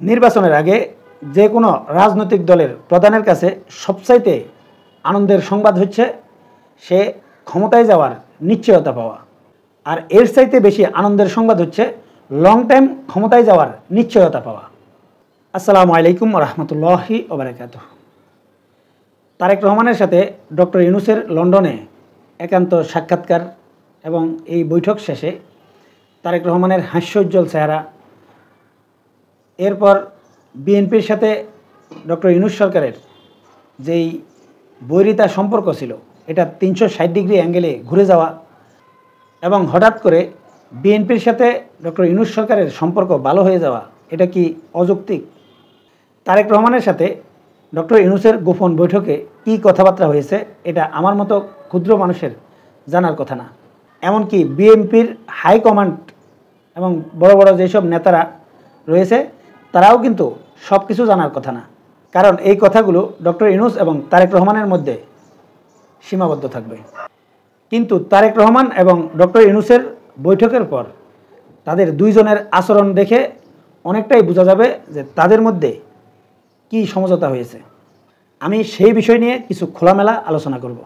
নির্বাচনের আগে যে কোনো রাজনৈতিক দলের প্রধানের কাছে সবচাইতে আনন্দের সংবাদ হচ্ছে সে ক্ষমতায় যাওয়ার নিশ্চয়তা পাওয়া। আর এর চাইতে বেশি আনন্দের সংবাদ হচ্ছে লং টাইম ক্ষমতায় যাওয়ার নিশ্চয়তা পাওয়া। আসসালামু আলাইকুম রহমতুল্লাহি ওয়া বারাকাতুহু। তারেক রহমানের সাথে ডক্টর ইউনূসের লন্ডনে একান্ত সাক্ষাৎকার এবং এই বৈঠক শেষে তারেক রহমানের হাস্যোজ্জ্বল চেহারা, এরপর বিএনপির সাথে ডক্টর ইউনূস সরকারের যেই বৈরিতা সম্পর্ক ছিল এটা 360 ডিগ্রি অ্যাঙ্গেলে ঘুরে যাওয়া এবং হঠাৎ করে বিএনপির সাথে ডক্টর ইউনূস সরকারের সম্পর্ক ভালো হয়ে যাওয়া, এটা কি অযৌক্তিক? তারেক রহমানের সাথে ডক্টর ইউনূসের গোপন বৈঠকে কী কথাবার্তা হয়েছে এটা আমার মতো ক্ষুদ্র মানুষের জানার কথা না। এমনকি বিএনপির হাইকমান্ড এবং বড় বড় যেসব নেতারা রয়েছে তারাও কিন্তু সব কিছু জানার কথা না, কারণ এই কথাগুলো ডক্টর ইউনূস এবং তারেক রহমানের মধ্যে সীমাবদ্ধ থাকবে। কিন্তু তারেক রহমান এবং ডক্টর ইউনূসের বৈঠকের পর তাদের দুইজনের আচরণ দেখে অনেকটাই বোঝা যাবে যে তাদের মধ্যে কি সমঝোতা হয়েছে। আমি সেই বিষয় নিয়ে কিছু খোলামেলা আলোচনা করব।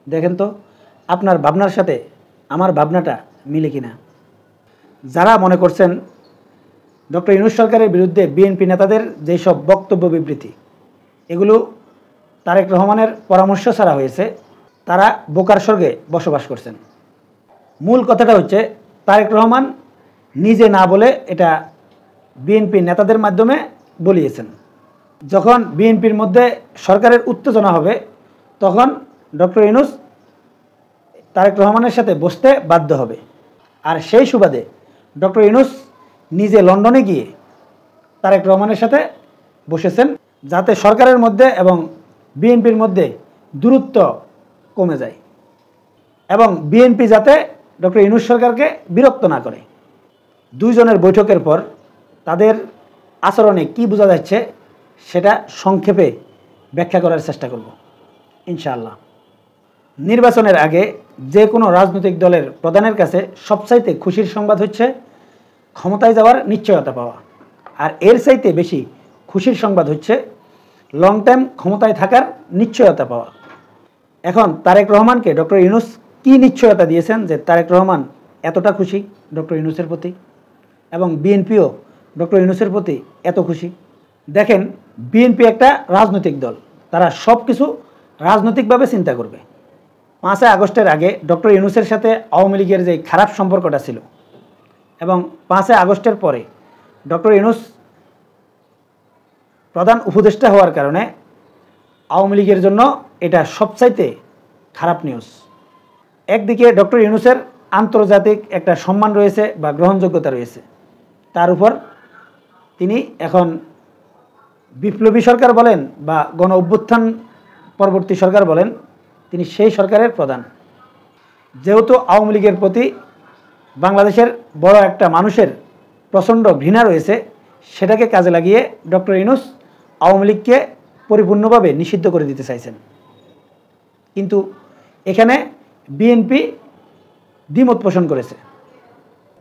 দেখেন তো আপনার ভাবনার সাথে আমার ভাবনাটা মিলে কিনা। যারা মনে করছেন ডক্টর ইউনূস সরকারের বিরুদ্ধে বিএনপি নেতাদের যেসব বক্তব্য বিবৃতি এগুলো তারেক রহমানের পরামর্শ ছাড়া হয়েছে, তারা বোকার স্বর্গে বসবাস করছেন। মূল কথাটা হচ্ছে তারেক রহমান নিজে না বলে এটা বিএনপি নেতাদের মাধ্যমে বলিয়েছেন। যখন বিএনপির মধ্যে সরকারের উত্তেজনা হবে তখন ডক্টর ইউনূস তারেক রহমানের সাথে বসতে বাধ্য হবে। আর সেই সুবাদে ডক্টর ইউনূস নিজে লন্ডনে গিয়ে তারেক রহমানের সাথে বসেছেন, যাতে সরকারের মধ্যে এবং বিএনপির মধ্যে দূরত্ব কমে যায় এবং বিএনপি যাতে ডক্টর ইউনূস সরকারকে বিরক্ত না করে। দুইজনের বৈঠকের পর তাদের আচরণে কি বোঝা যাচ্ছে সেটা সংক্ষেপে ব্যাখ্যা করার চেষ্টা করব ইনশাআল্লাহ। নির্বাচনের আগে যে কোনো রাজনৈতিক দলের প্রধানের কাছে সবচাইতে খুশির সংবাদ হচ্ছে ক্ষমতায় যাওয়ার নিশ্চয়তা পাওয়া। আর এর চাইতে বেশি খুশির সংবাদ হচ্ছে লং টাইম ক্ষমতায় থাকার নিশ্চয়তা পাওয়া। এখন তারেক রহমানকে ডক্টর ইউনূস কী নিশ্চয়তা দিয়েছেন যে তারেক রহমান এতটা খুশি ডক্টর ইউনূসের প্রতি এবং বিএনপিও ডক্টর ইউনূসের প্রতি এত খুশি? দেখেন, বিএনপি একটা রাজনৈতিক দল, তারা সব কিছু রাজনৈতিকভাবে চিন্তা করবে। 5 আগস্টের আগে ডক্টর ইউনূসের সাথে আওয়ামী লীগের যে খারাপ সম্পর্কটা ছিল এবং 5 আগস্টের পরে ডক্টর ইউনূস প্রধান উপদেষ্টা হওয়ার কারণে আওয়ামী লীগের জন্য এটা সবচাইতে খারাপ নিউজ। একদিকে ডক্টর ইউনূসের আন্তর্জাতিক একটা সম্মান রয়েছে বা গ্রহণযোগ্যতা রয়েছে, তার উপর তিনি এখন বিপ্লবী সরকার বলেন বা গণ অভ্যুত্থান পরবর্তী সরকার বলেন, তিনি সেই সরকারের প্রধান। যেহেতু আওয়ামী লীগের প্রতি বাংলাদেশের বড় একটা মানুষের প্রচণ্ড ঘৃণা রয়েছে, সেটাকে কাজে লাগিয়ে ডক্টর ইউনূস আওয়ামী লীগকে পরিপূর্ণভাবে নিষিদ্ধ করে দিতে চাইছেন। কিন্তু এখানে বিএনপি দ্বিমত পোষণ করেছে।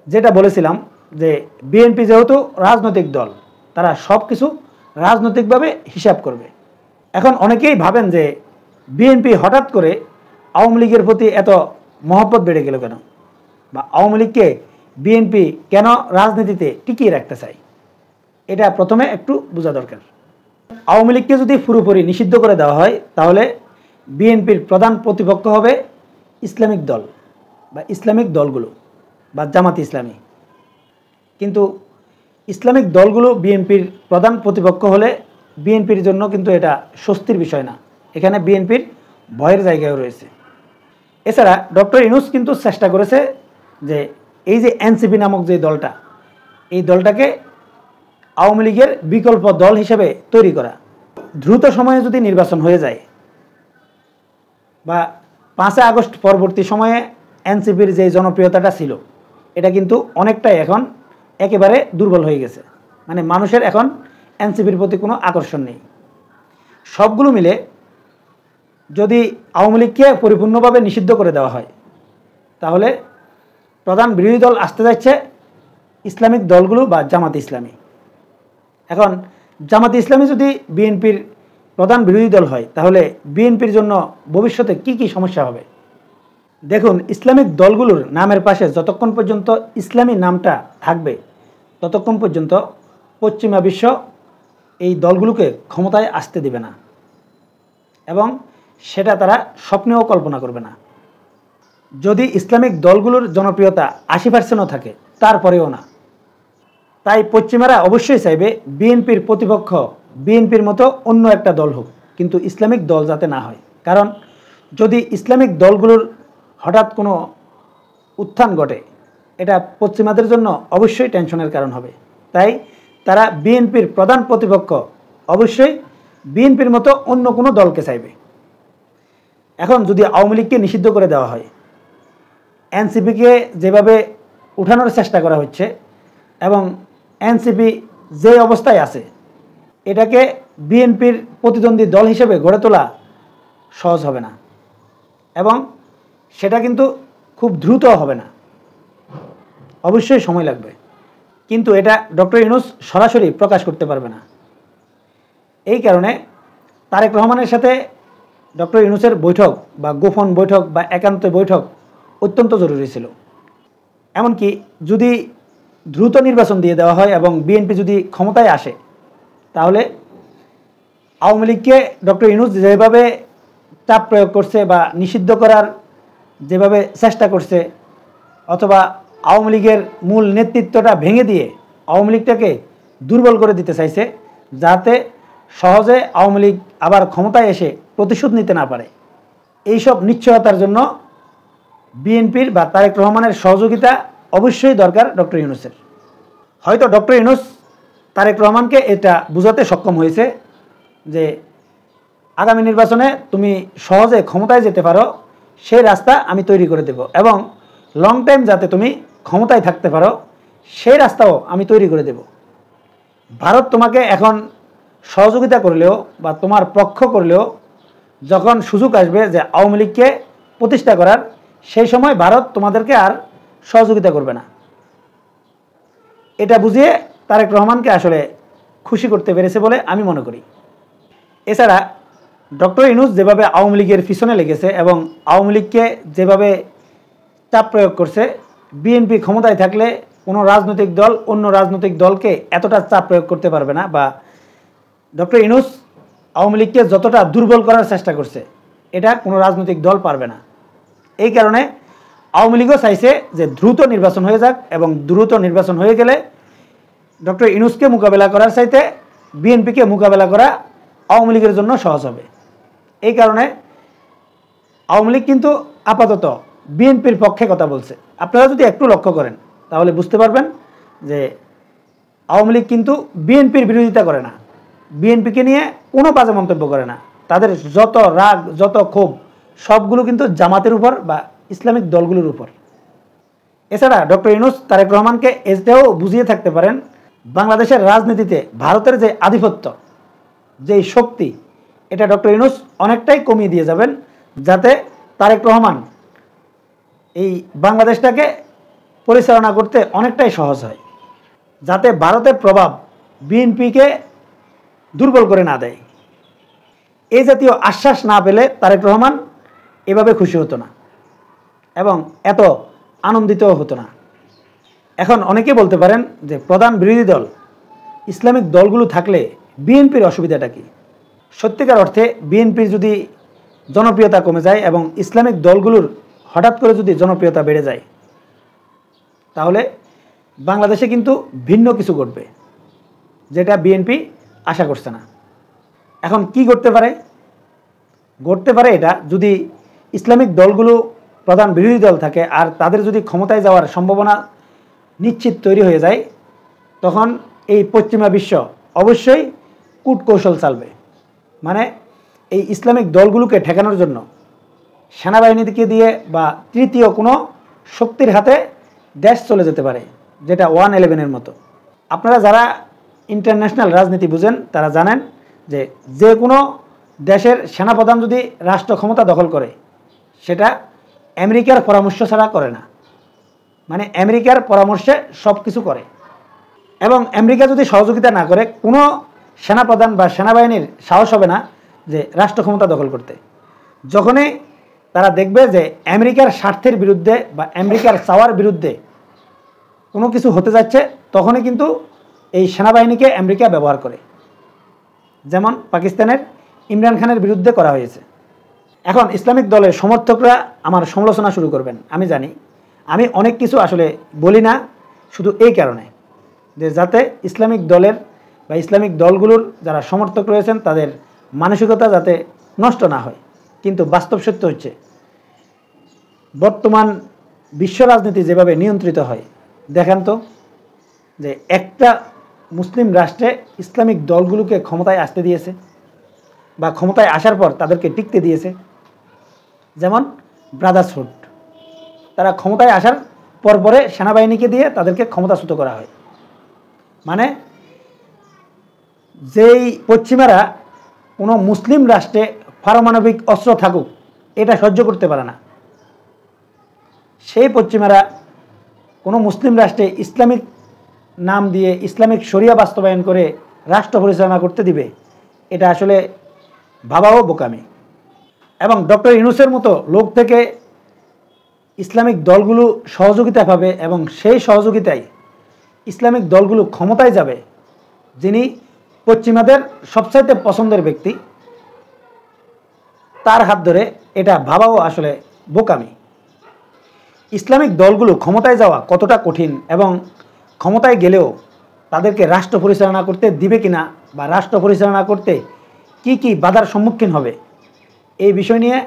যেটা বলেছিলাম যে বিএনপি যেহেতু রাজনৈতিক দল, তারা সব কিছু রাজনৈতিকভাবে হিসাব করবে। এখন অনেকেই ভাবেন যে বিএনপি হঠাৎ করে আওয়ামী লীগের প্রতি এত মহব্বত বেড়ে গেল কেন, বা আওয়ামী লীগকে বিএনপি কেন রাজনীতিতে টিকিয়ে রাখতে চায়, এটা প্রথমে একটু বোঝা দরকার। আওয়ামী লীগকে যদি পুরোপুরি নিষিদ্ধ করে দেওয়া হয় তাহলে বিএনপির প্রধান প্রতিপক্ষ হবে ইসলামিক দল বা ইসলামিক দলগুলো বা জামাত ইসলামী। কিন্তু ইসলামিক দলগুলো বিএনপির প্রধান প্রতিপক্ষ হলে বিএনপির জন্য কিন্তু এটা স্বস্তির বিষয় না, এখানে বিএনপির ভয়ের জায়গাও রয়েছে। এছাড়া ডক্টর ইউনূস কিন্তু চেষ্টা করেছে যে এই যে এনসিপি নামক যে দলটা, এই দলটাকে আওয়ামী লীগের বিকল্প দল হিসেবে তৈরি করা। দ্রুত সময়ে যদি নির্বাচন হয়ে যায় বা 5 আগস্ট পরবর্তী সময়ে এনসিপির যে জনপ্রিয়তাটা ছিল এটা কিন্তু অনেকটাই এখন একেবারে দুর্বল হয়ে গেছে, মানে মানুষের এখন এনসিপির প্রতি কোনো আকর্ষণ নেই। সবগুলো মিলে যদি আওয়ামী লীগকে পরিপূর্ণভাবে নিষিদ্ধ করে দেওয়া হয় তাহলে প্রধান বিরোধী দল আসতে যাচ্ছে ইসলামিক দলগুলো বা জামাত ইসলামী। এখন জামাতে ইসলামী যদি বিএনপির প্রধান বিরোধী দল হয়, তাহলে বিএনপির জন্য ভবিষ্যতে কি কি সমস্যা হবে? দেখুন, ইসলামিক দলগুলোর নামের পাশে যতক্ষণ পর্যন্ত ইসলামী নামটা থাকবে, ততক্ষণ পর্যন্ত পশ্চিমা বিশ্ব এই দলগুলোকে ক্ষমতায় আসতে দিবে না, এবং সেটা তারা স্বপ্নেও কল্পনা করবে না। যদি ইসলামিক দলগুলোর জনপ্রিয়তা 80%ও থাকে, তারপরেও না। তাই পশ্চিমারা অবশ্যই চাইবে বিএনপির প্রতিপক্ষ বিএনপির মতো অন্য একটা দল হোক, কিন্তু ইসলামিক দল যাতে না হয়। কারণ যদি ইসলামিক দলগুলোর হঠাৎ কোনো উত্থান ঘটে, এটা পশ্চিমাদের জন্য অবশ্যই টেনশনের কারণ হবে। তাই তারা বিএনপির প্রধান প্রতিপক্ষ অবশ্যই বিএনপির মতো অন্য কোনো দলকে চাইবে। এখন যদি আওয়ামী লীগকে নিষিদ্ধ করে দেওয়া হয়, এনসিপিকে যেভাবে উঠানোর চেষ্টা করা হচ্ছে, এবং এনসিপি যে অবস্থায় আছে, এটাকে বিএনপির প্রতিদ্বন্দ্বী দল হিসেবে গড়ে তোলা সহজ হবে না, এবং সেটা কিন্তু খুব দ্রুত হবে না, অবশ্যই সময় লাগবে। কিন্তু এটা ডক্টর ইউনূস সরাসরি প্রকাশ করতে পারবে না। এই কারণে তারেক রহমানের সাথে ডক্টর ইউনূসের বৈঠক বা গোপন বৈঠক বা একান্ত বৈঠক অত্যন্ত জরুরি ছিল। এমনকি যদি দ্রুত নির্বাচন দিয়ে দেওয়া হয় এবং বিএনপি যদি ক্ষমতায় আসে, তাহলে আওয়ামী লীগকে ডক্টর ইউনূস যেভাবে চাপ প্রয়োগ করছে বা নিষিদ্ধ করার যেভাবে চেষ্টা করছে, অথবা আওয়ামী লীগের মূল নেতৃত্বটা ভেঙে দিয়ে আওয়ামী লীগটাকে দুর্বল করে দিতে চাইছে, যাতে সহজে আওয়ামী লীগ আবার ক্ষমতায় এসে প্রতিশোধ নিতে না পারে। এইসব নিশ্চয়তার জন্য বিএনপির বা তারেক রহমানের সহযোগিতা অবশ্যই দরকার ডক্টর ইউনূসের। হয়তো ডক্টর ইউনূস তারেক রহমানকে এটা বোঝাতে সক্ষম হয়েছে যে আগামী নির্বাচনে তুমি সহজে ক্ষমতায় যেতে পারো, সেই রাস্তা আমি তৈরি করে দেব, এবং লং টাইম যাতে তুমি ক্ষমতায় থাকতে পারো, সেই রাস্তাও আমি তৈরি করে দেব। ভারত তোমাকে এখন সহযোগিতা করলেও বা তোমার পক্ষ করলেও, যখন সুযোগ আসবে যে আওয়ামী লীগকে প্রতিষ্ঠা করার, সেই সময় ভারত তোমাদেরকে আর সহযোগিতা করবে না। এটা বুঝিয়ে তারেক রহমানকে আসলে খুশি করতে পেরেছে বলে আমি মনে করি। এছাড়া ডক্টর ইউনূস যেভাবে আওয়ামী লীগের পিছনে লেগেছে এবং আওয়ামী লীগকে যেভাবে চাপ প্রয়োগ করছে, বিএনপি ক্ষমতায় থাকলে কোনো রাজনৈতিক দল অন্য রাজনৈতিক দলকে এতটা চাপ প্রয়োগ করতে পারবে না, বা ডক্টর ইউনূস আওয়ামী লীগকে যতটা দুর্বল করার চেষ্টা করছে, এটা কোনো রাজনৈতিক দল পারবে না। এই কারণে আওয়ামী লীগও চাইছে যে দ্রুত নির্বাচন হয়ে যাক, এবং দ্রুত নির্বাচন হয়ে গেলে ডক্টর ইউনূসকে মোকাবেলা করার চাইতে বিএনপিকে মোকাবেলা করা আওয়ামী লীগের জন্য সহজ হবে। এই কারণে আওয়ামী লীগ কিন্তু আপাতত বিএনপির পক্ষে কথা বলছে। আপনারা যদি একটু লক্ষ্য করেন, তাহলে বুঝতে পারবেন যে আওয়ামী লীগ কিন্তু বিএনপির বিরোধিতা করে না, বিএনপিকে নিয়ে কোনো বাজে মন্তব্য করে না। তাদের যত রাগ, যত ক্ষোভ, সবগুলো কিন্তু জামাতের উপর বা ইসলামিক দলগুলোর উপর। এছাড়া ডক্টর ইউনূস তারেক রহমানকে এটাও বুঝিয়ে থাকতে পারেন, বাংলাদেশের রাজনীতিতে ভারতের যে আধিপত্য, যেই শক্তি, এটা ডক্টর ইউনূস অনেকটাই কমিয়ে দিয়ে যাবেন, যাতে তারেক রহমান এই বাংলাদেশটাকে পরিচালনা করতে অনেকটাই সহজ হয়, যাতে ভারতের প্রভাব বিএনপিকে দুর্বল করে না দেয়। এই জাতীয় আশ্বাস না পেলে তারেক রহমান এভাবে খুশি হতো না এবং এত আনন্দিতও হতো না। এখন অনেকে বলতে পারেন যে প্রধান বিরোধী দল ইসলামিক দলগুলো থাকলে বিএনপির অসুবিধাটা কি? সত্যিকার অর্থে বিএনপির যদি জনপ্রিয়তা কমে যায় এবং ইসলামিক দলগুলোর হঠাৎ করে যদি জনপ্রিয়তা বেড়ে যায়, তাহলে বাংলাদেশে কিন্তু ভিন্ন কিছু ঘটবে, যেটা বিএনপি আশা করছে না। এখন কি ঘটতে পারে? ঘটতে পারে এটা, যদি ইসলামিক দলগুলো প্রধান বিরোধী দল থাকে আর তাদের যদি ক্ষমতায় যাওয়ার সম্ভাবনা নিশ্চিত তৈরি হয়ে যায়, তখন এই পশ্চিমা বিশ্ব অবশ্যই কূটকৌশল চালবে। মানে এই ইসলামিক দলগুলোকে ঠেকানোর জন্য সেনাবাহিনীকে দিয়ে বা তৃতীয় কোনো শক্তির হাতে দেশ চলে যেতে পারে, যেটা 1/11-এর মতো। আপনারা যারা ইন্টারন্যাশনাল রাজনীতি বুঝেন, তারা জানেন যে যে কোনো দেশের সেনাপ্রধান যদি রাষ্ট্র ক্ষমতা দখল করে, সেটা আমেরিকার পরামর্শ ছাড়া করে না। মানে আমেরিকার পরামর্শে সব কিছু করে। এবং আমেরিকা যদি সহযোগিতা না করে কোনো সেনাপ্রধান বা সেনাবাহিনীর সাহস হবে না যে রাষ্ট্র ক্ষমতা দখল করতে। যখনই তারা দেখবে যে আমেরিকার স্বার্থের বিরুদ্ধে বা আমেরিকার চাওয়ার বিরুদ্ধে কোনো কিছু হতে যাচ্ছে, তখনই কিন্তু এই সেনাবাহিনীকে আমেরিকা ব্যবহার করে, যেমন পাকিস্তানের ইমরান খানের বিরুদ্ধে করা হয়েছে। এখন ইসলামিক দলের সমর্থকরা আমার সমালোচনা শুরু করবেন, আমি জানি। আমি অনেক কিছু আসলে বলি না শুধু এই কারণে যে যাতে ইসলামিক দলের বা ইসলামিক দলগুলোর যারা সমর্থক রয়েছেন তাদের মানসিকতা যাতে নষ্ট না হয়। কিন্তু বাস্তব সত্য হচ্ছে বর্তমান বিশ্ব রাজনীতি যেভাবে নিয়ন্ত্রিত হয়, দেখেন তো যে একটা মুসলিম রাষ্ট্রে ইসলামিক দলগুলোকে ক্ষমতায় আসতে দিয়েছে বা ক্ষমতায় আসার পর তাদেরকে টিকতে দিয়েছে। যেমন ব্রাদার্সহুড, তারা ক্ষমতায় আসার পরে সেনাবাহিনীকে দিয়ে তাদেরকে ক্ষমতাচ্যুত করা হয়। মানে যেই পশ্চিমারা কোনো মুসলিম রাষ্ট্রে পারমাণবিক অস্ত্র থাকুক এটা সহ্য করতে পারে না, সেই পশ্চিমারা কোনো মুসলিম রাষ্ট্রে ইসলামিক নাম দিয়ে ইসলামিক শরিয়া বাস্তবায়ন করে রাষ্ট্র পরিচালনা করতে দিবে, এটা আসলে ভাবাও বোকামি। এবং ডক্টর ইউনূসের মতো লোক থেকে ইসলামিক দলগুলো সহযোগিতা পাবে এবং সেই সহযোগিতায় ইসলামিক দলগুলো ক্ষমতায় যাবে, যিনি পশ্চিমাদের সবচাইতে পছন্দের ব্যক্তি, তার হাত ধরে এটা ভাবাও আসলে বোকামি। ইসলামিক দলগুলো ক্ষমতায় যাওয়া কতটা কঠিন এবং ক্ষমতায় গেলেও তাদেরকে রাষ্ট্র পরিচালনা করতে দিবে কিনা বা রাষ্ট্র পরিচালনা করতে কি কি বাধার সম্মুখীন হবে, এই বিষয় নিয়ে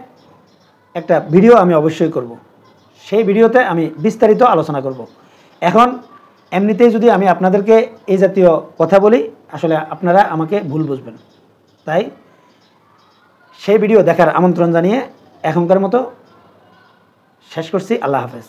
একটা ভিডিও আমি অবশ্যই করব। সেই ভিডিওতে আমি বিস্তারিত আলোচনা করব। এখন এমনিতেই যদি আমি আপনাদেরকে এই জাতীয় কথা বলি, আসলে আপনারা আমাকে ভুল বুঝবেন। তাই সেই ভিডিও দেখার আমন্ত্রণ জানিয়ে এখনকার মতো শেষ করছি। আল্লাহ হাফেজ।